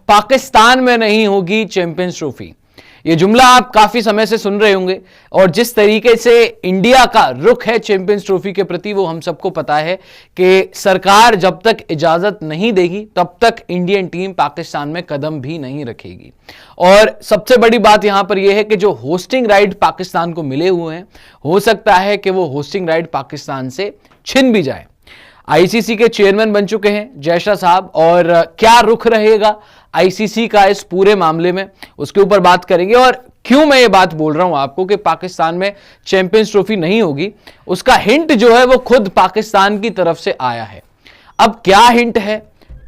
पाकिस्तान में नहीं होगी चैंपियंस ट्रॉफी। ये जुमला आप काफी समय से सुन रहे होंगे और जिस तरीके से इंडिया का रुख है चैंपियंस ट्रॉफी के प्रति वो हम सबको पता है कि सरकार जब तक इजाजत नहीं देगी तब तक इंडियन टीम पाकिस्तान में कदम भी नहीं रखेगी। और सबसे बड़ी बात यहां पर यह है कि जो होस्टिंग राइट पाकिस्तान को मिले हुए हैं, हो सकता है कि वो होस्टिंग राइट पाकिस्तान से छिन भी जाए। आईसीसी के चेयरमैन बन चुके हैं जय शाह साहब, और क्या रुख रहेगा आईसीसी का इस पूरे मामले में, उसके ऊपर बात करेंगे। और क्यों मैं ये बात बोल रहा हूं आपको कि पाकिस्तान में चैंपियंस ट्रॉफी नहीं होगी, उसका हिंट जो है वो खुद पाकिस्तान की तरफ से आया है। अब क्या हिंट है,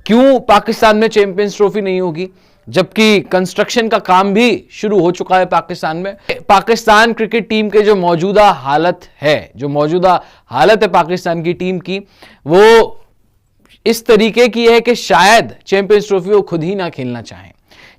क्यों पाकिस्तान में चैंपियंस ट्रॉफी नहीं होगी जबकि कंस्ट्रक्शन का काम भी शुरू हो चुका है पाकिस्तान में। पाकिस्तान क्रिकेट टीम के जो मौजूदा हालत है पाकिस्तान की टीम की, वो इस तरीके की है कि शायद चैंपियंस ट्रॉफी वो खुद ही ना खेलना चाहें।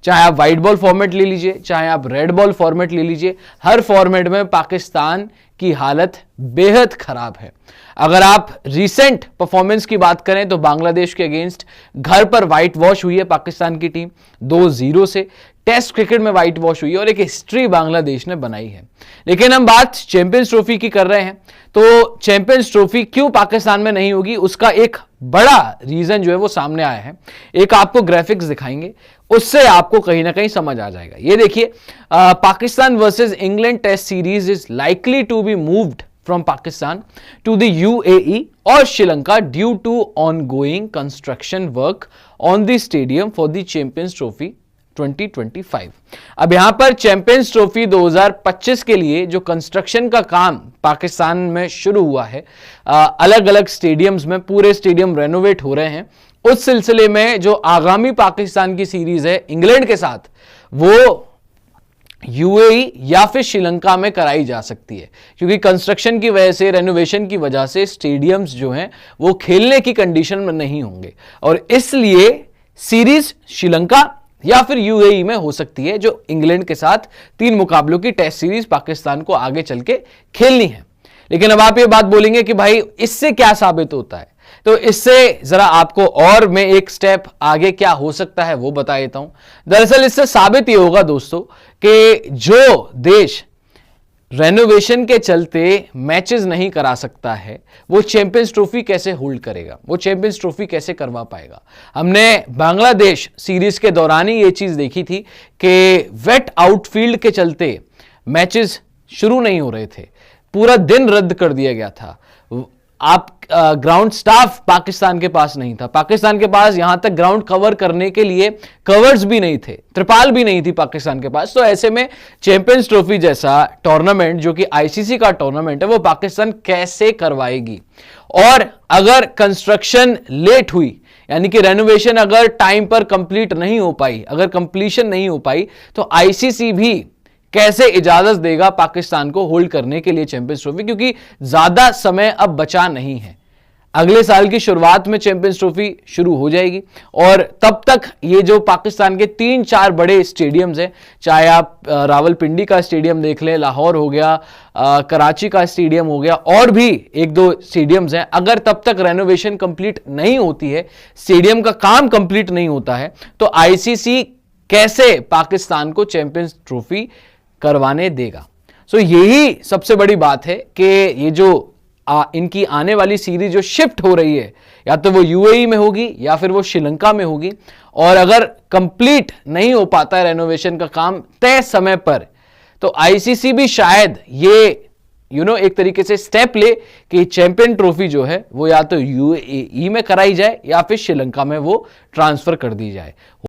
चाहे आप व्हाइट बॉल फॉर्मेट ले लीजिए, चाहे आप रेड बॉल फॉर्मेट ले लीजिए, हर फॉर्मेट में पाकिस्तान की हालत बेहद खराब है। अगर आप रीसेंट परफॉर्मेंस की बात करें तो बांग्लादेश के अगेंस्ट घर पर व्हाइट वॉश हुई है पाकिस्तान की टीम 2-0 से। टेस्ट क्रिकेट में व्हाइट वॉश हुई है और एक हिस्ट्री बांग्लादेश ने बनाई है। लेकिन हम बात चैंपियंस ट्रॉफी की कर रहे हैं, तो चैंपियंस ट्रॉफी क्यों पाकिस्तान में नहीं होगी उसका एक बड़ा रीजन जो है वो सामने आया है। एक आपको ग्राफिक्स दिखाएंगे, उससे आपको कहीं ना कहीं समझ आ जाएगा। ये देखिए, Pakistan versus England test series is likely to be moved from Pakistan to the UAE or Sri Lanka due to ongoing construction work on the stadium for the Champions Trophy 2025। अब यहां पर चैंपियंस ट्रॉफी 2025 के लिए जो construction का काम पाकिस्तान में शुरू हुआ है, अलग अलग स्टेडियम्स में पूरे स्टेडियम रेनोवेट हो रहे हैं। उस सिलसिले में जो आगामी पाकिस्तान की सीरीज है इंग्लैंड के साथ, वो यूएई या फिर श्रीलंका में कराई जा सकती है, क्योंकि कंस्ट्रक्शन की वजह से, रेनोवेशन की वजह से स्टेडियम्स जो हैं वो खेलने की कंडीशन में नहीं होंगे और इसलिए सीरीज श्रीलंका या फिर यूएई में हो सकती है, जो इंग्लैंड के साथ 3 मुकाबलों की टेस्ट सीरीज पाकिस्तान को आगे चल के खेलनी है। लेकिन अब आप ये बात बोलेंगे कि भाई इससे क्या साबित होता है, तो इससे जरा आपको और मैं एक स्टेप आगे क्या हो सकता है वो बता देता हूं। दरअसल इससे साबित ये होगा दोस्तों कि जो देश रेनोवेशन के चलते मैचेस नहीं करा सकता है, वो चैंपियंस ट्रॉफी कैसे होल्ड करेगा, वो चैंपियंस ट्रॉफी कैसे करवा पाएगा। हमने बांग्लादेश सीरीज के दौरान ही ये चीज देखी थी कि वेट आउटफील्ड के चलते मैचेस शुरू नहीं हो रहे थे, पूरा दिन रद्द कर दिया गया था। आप ग्राउंड स्टाफ पाकिस्तान के पास नहीं था, पाकिस्तान के पास यहां तक ग्राउंड कवर करने के लिए कवर्स भी नहीं थे, त्रिपाल भी नहीं थी पाकिस्तान के पास। तो ऐसे में चैंपियंस ट्रॉफी जैसा टूर्नामेंट जो कि आईसीसी का टूर्नामेंट है, वो पाकिस्तान कैसे करवाएगी। और अगर कंस्ट्रक्शन लेट हुई, यानी कि रेनोवेशन अगर टाइम पर कंप्लीट नहीं हो पाई, अगर कंप्लीशन नहीं हो पाई, तो आईसीसी भी कैसे इजाजत देगा पाकिस्तान को होल्ड करने के लिए चैंपियंस ट्रॉफी, क्योंकि ज्यादा समय अब बचा नहीं है। अगले साल की शुरुआत में चैंपियंस ट्रॉफी शुरू हो जाएगी और तब तक ये जो पाकिस्तान के 3-4 बड़े स्टेडियम्स हैं, चाहे आप रावलपिंडी का स्टेडियम देख लें, लाहौर हो गया, कराची का स्टेडियम हो गया, और भी 1-2 स्टेडियम्स हैं, अगर तब तक रेनोवेशन कंप्लीट नहीं होती है, स्टेडियम का काम कंप्लीट नहीं होता है, तो आईसीसी कैसे पाकिस्तान को चैंपियंस ट्रॉफी करवाने देगा। सो यही सबसे बड़ी बात है कि ये जो इनकी आने वाली सीरीज जो शिफ्ट हो रही है, या तो वो यूएई में होगी या फिर वो श्रीलंका में होगी। और अगर कंप्लीट नहीं हो पाता है रेनोवेशन का काम तय समय पर, तो आईसीसी भी शायद ये एक तरीके से स्टेप ले कि चैंपियन ट्रॉफी जो है वो या तो यूएई में कराई जाए या फिर श्रीलंका में वो ट्रांसफर कर दी जाए।